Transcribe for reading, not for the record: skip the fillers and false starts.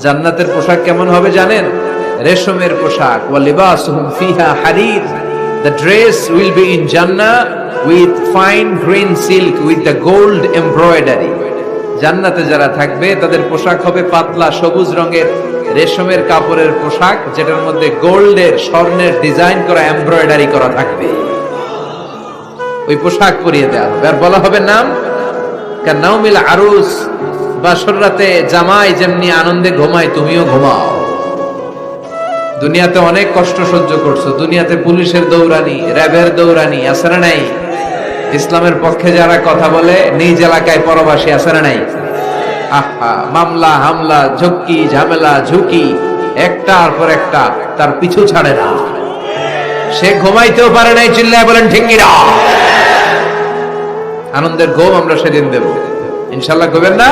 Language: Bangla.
জান্নাতের পোশাক কেমন হবে জানেন? রেশমের পোশাক। ওয়া লিবাসুহুম ফিহা হারির। The dress will be in Jannah with fine green silk with the gold embroidery. জান্নাতে যারা থাকবে তাদের পোশাক হবে পাতলা সবুজ রঙের রেশমের কাপড়ের পোশাক, যেটার মধ্যে গোল্ডের স্বর্ণের ডিজাইন করা এমব্রয়ডারি করা থাকবে। ওই পোশাক পরিয়ে দেওয়া হবে আর বলা হবে নাম কান্নাউমিল আরুস। বাসর রাতে জামাই যেমনি আনন্দে ঘুমায় তুমিও ঘুমাও। দুনিয়াতে অনেক কষ্ট সহ্য করছো, দুনিয়াতে পুলিশের দৌড়ানি, র্যাবের দৌড়ানি আছে না নাই? ইসলামের পক্ষে যারা কথা বলে নিজ এলাকায় পরবাসী আছে না নাই? আহা, মামলা হামলা ঝক্কি ঝামেলা ঝুঁকি একটার পর একটা, তার পিছু ছাড়ে না। সে ঘুমাইতেও পারে নাই, চিল্লায় বলেন ঠিক কিনা? আনন্দের ঘুম আমরা সেদিন দেব ইনশাল্লাহ, করবেন না?